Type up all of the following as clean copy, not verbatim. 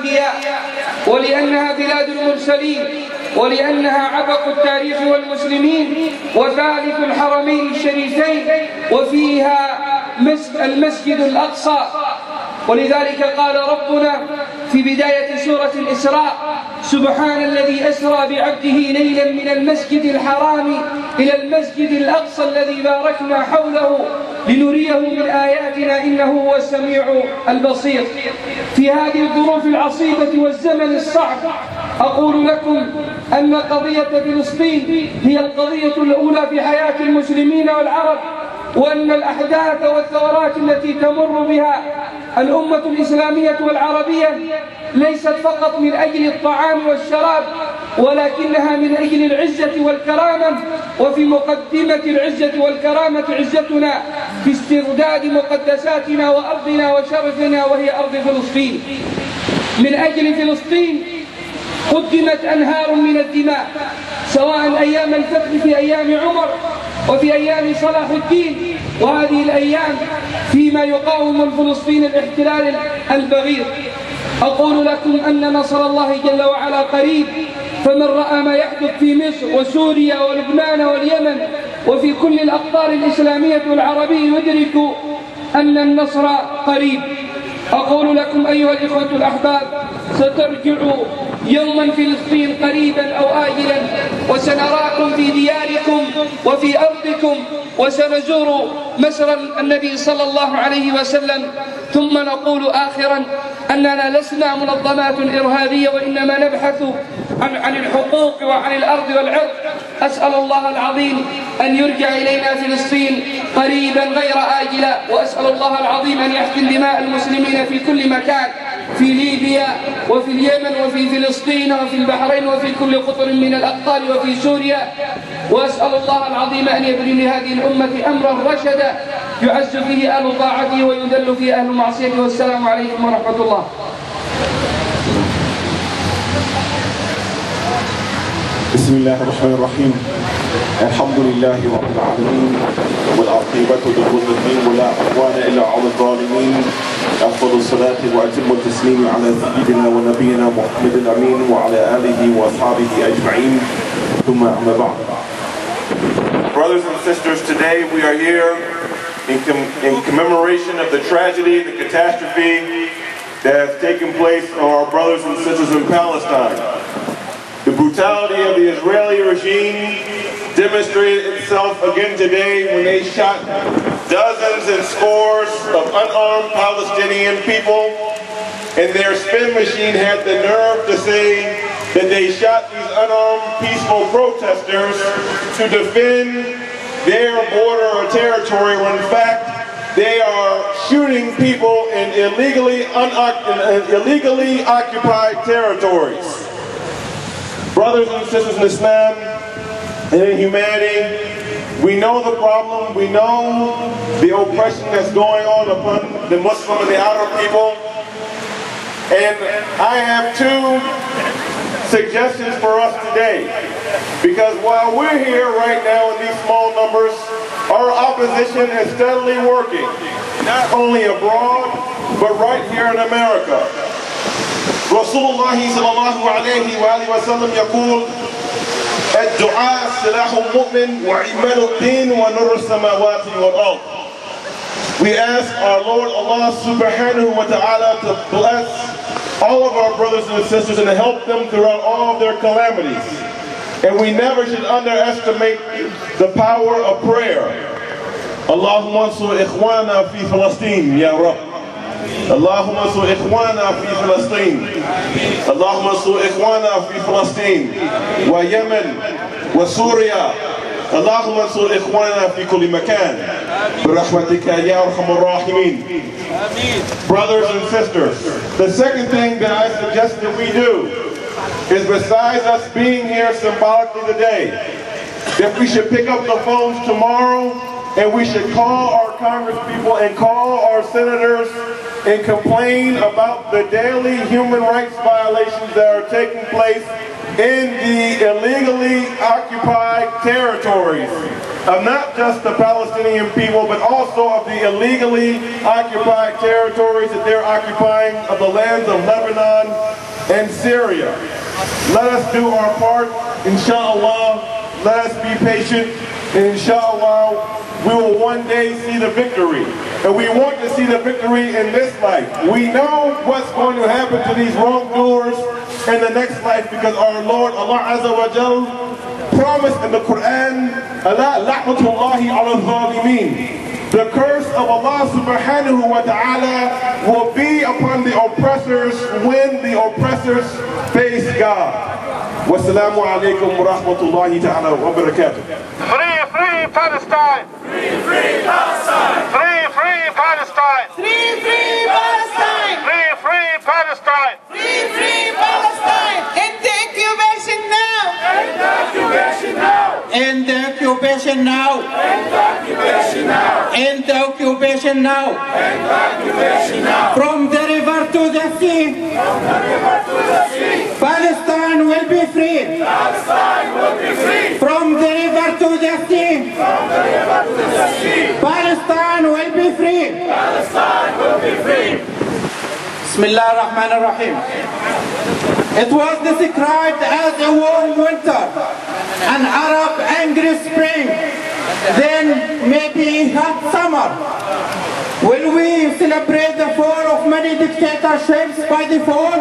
الأنبياء، ولأنها بلاد المرسلين، ولأنها عبق التاريخ والمسلمين، وثالث الحرمين الشريفين، وفيها المسجد الأقصى. ولذلك قال ربنا في بداية سورة الإسراء: سبحان الذي أسرى بعبده ليلا من المسجد الحرام إلى المسجد الأقصى الذي باركنا حوله لنريه من آياتنا إنه هو السميع البصير. في هذه الظروف العصيبة والزمن الصعب أقول لكم أن قضية فلسطين هي القضية الأولى في حياة المسلمين والعرب، وأن الأحداث والثورات التي تمر بها الأمة الإسلامية والعربية ليست فقط من أجل الطعام والشراب، ولكنها من أجل العزة والكرامة. وفي مقدمة العزة والكرامة عزتنا في استرداد مقدساتنا وأرضنا وشرفنا، وهي أرض فلسطين. من أجل فلسطين قدمت أنهار من الدماء، سواء أيام الفتح في أيام عمر وفي أيام صلاح الدين، وهذه الأيام فيما يقاوم الفلسطيني الاحتلال البغيض. أقول لكم أن نصر الله جل وعلا قريب، فمن رأى ما يحدث في مصر وسوريا ولبنان واليمن وفي كل الأقطار الإسلامية والعربية يدرك أن النصر قريب. أقول لكم أيها الإخوة الأحباب: سترجع يوما فلسطين قريبا أو آجلا، وسنراكم في دياركم وفي أرضكم، وسنزور مسرى النبي صلى الله عليه وسلم. ثم نقول آخرا أننا لسنا منظمات إرهابية، وإنما نبحث عن الحقوق وعن الأرض والعرض. أسأل الله العظيم أن يرجع إلينا فلسطين قريبا غير آجلا، وأسأل الله العظيم أن يحقن دماء المسلمين في كل مكان، في ليبيا وفي اليمن وفي فلسطين وفي البحرين وفي كل قطر من الأقطار وفي سوريا. وأسأل الله العظيم أن يبري لهذه الأمة أمرا رشدا يعز فيه أهل طاعته ويذل فيه أهل معصيته. والسلام عليكم ورحمة الله. بسم الله الرحمن الرحيم. الحمد لله رب العالمين، والعاقبة للمتقين ولا عدوان إلا على الظالمين. أفضل الصلاة وأتم التسليم على سيدنا ونبينا محمد الأمين وعلى آله وأصحابه أجمعين، ثم أما بعد. Brothers and sisters, today we are here in commemoration of the tragedy, the catastrophe that has taken place on our brothers and sisters in Palestine. The brutality of the Israeli regime demonstrated itself again today when they shot dozens and scores of unarmed Palestinian people, and their spin machine had the nerve to say that they shot these unarmed peaceful protesters to defend their border or territory, when in fact they are shooting people in illegally occupied territories. Brothers and sisters in Islam and in humanity, we know the problem, we know the oppression that's going on upon the Muslim and the Arab people. And I have two suggestions for us today, because while we're here right now in these small numbers, our opposition is steadily working, not only abroad, but right here in America. رسول الله صلى الله عليه وآله وسلم يقول: الدعاء سلاح المؤمن وعماد الدين ونور السماوات والأرض. We ask our Lord Allah subhanahu wa ta'ala to bless all of our brothers and sisters and to help them throughout all of their calamities. And we never should underestimate the power of prayer. Allahumma ansur ikhwana fi Falastin ya Rabb. اللهم انصر إخواننا في فلسطين. اللهم انصر إخواننا في فلسطين ويمن وسوريا. اللهم انصر إخواننا في كل مكان برحمتك يا أرحم الراحمين. Brothers and sisters, the second thing that I suggest that we do is, besides us being here symbolically today, that we should pick up the phones tomorrow and we should call our congresspeople and call our senators and complain about the daily human rights violations that are taking place in the illegally occupied territories of not just the Palestinian people, but also of the illegally occupied territories that they're occupying of the lands of Lebanon, and Syria. Let us do our part, inshallah. Let us be patient, and inshallah, we will one day see the victory. And we want to see the victory in this life. We know what's going to happen to these wrongdoers in the next life, because our Lord, Allah Azza wa Jal, promised in the Quran, la'natullahi ala al-zalimeen. The curse of Allah subhanahu wa ta'ala will be upon the oppressors when the oppressors face God. Wassalamu alaikum wa rahmatullahi ta'ala wa barakatuh. Free, free Palestine! Free, free Palestine! Free, free Palestine! Free, free Palestine! Free, free Palestine! Free, free Palestine! End the incubation now! End the occupation now! End the occupation now! End the occupation now! End the occupation now! End the occupation now! From the river to the sea! From the river to the sea! Palestine will be free! Palestine will be free! From the river to the sea! From the river to the sea! Palestine will be free! Palestine will be free! Bismillah ar-Rahman ar-Rahim. It was described as a warm winter, an Arab angry spring, then maybe hot summer. Will we celebrate the fall of many dictatorships by the fall?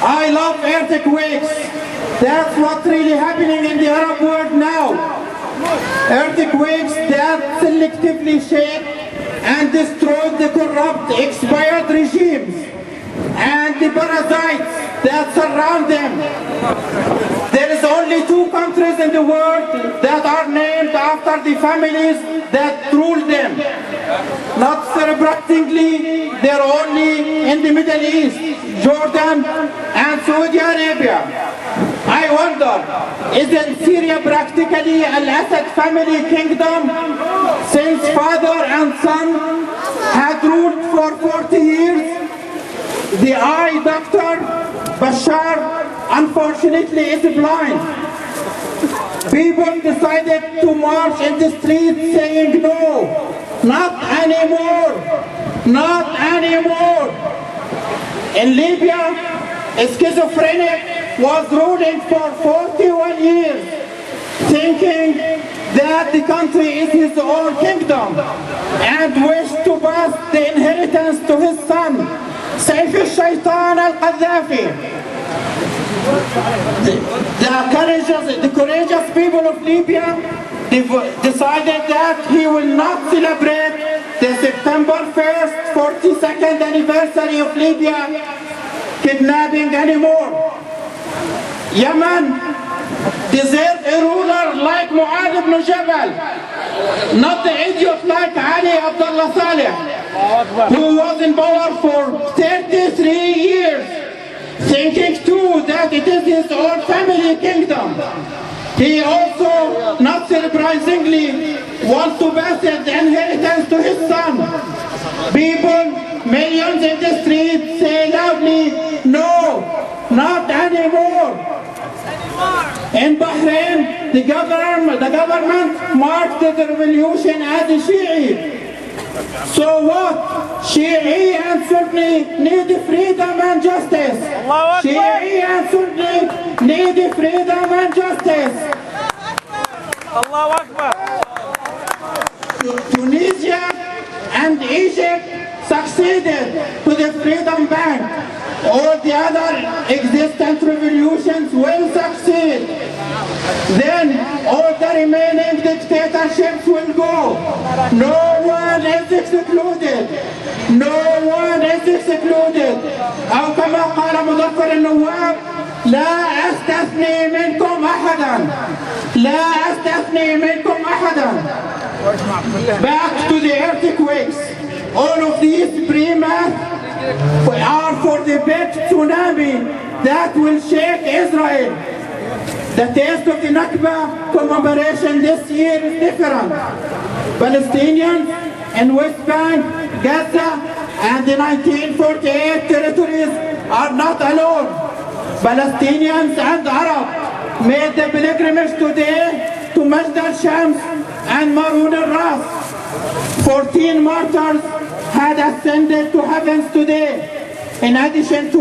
I love earthquakes. That's what's really happening in the Arab world now. Earthquakes that selectively shake and destroy the corrupt, expired regimes and the parasites that surround them. There is only 2 countries in the world that are named after the families that ruled them. Not surprisingly, they're only in the Middle East, Jordan and Saudi Arabia. I wonder, isn't Syria practically Al-Assad family kingdom, since father and son had ruled for 40 years? The eye doctor, Bashar, unfortunately is blind. People decided to march in the streets saying no, not anymore, not anymore. In Libya, a schizophrenic was ruling for 41 years, thinking that the country is his own kingdom and wished to pass the inheritance to his son, Saif al-Shaytan al-Qaddafi. The courageous people of Libya decided that he will not celebrate the September 1st, 42nd anniversary of Libya kidnapping anymore. Yemen deserves a ruler like Mu'adh ibn Jabal, not the idiot like Ali Abdullah Saleh, who was in power for 33 years, thinking too that it is his own family kingdom. He also, not surprisingly, wants to pass the inheritance to his son. People, millions in the streets say loudly, no, not anymore. In Bahrain, the government marked the revolution as a Shi'i. So what? Shi'i and Sunni need freedom and justice. Shi'i and Sunni need freedom and justice. Allahu Akbar! Tunisia and Egypt succeeded to the Freedom Bank. All the other existent revolutions will succeed. Then all the remaining dictatorships will go. No one is excluded. No one is excluded. أو كما قال مظفر النواب: لا أستثني منكم أحدا. لا أستثني منكم أحدا. Back to the earthquakes. All of these pre-math are for the big tsunami that will shake Israel. The taste of the Nakba commemoration this year is different. Palestinians in West Bank, Gaza, and the 1948 territories are not alone. Palestinians and Arab made the pilgrimage today to Majd al-Shams and Maroon al-Ras. 14 martyrs had ascended to heavens today, in addition to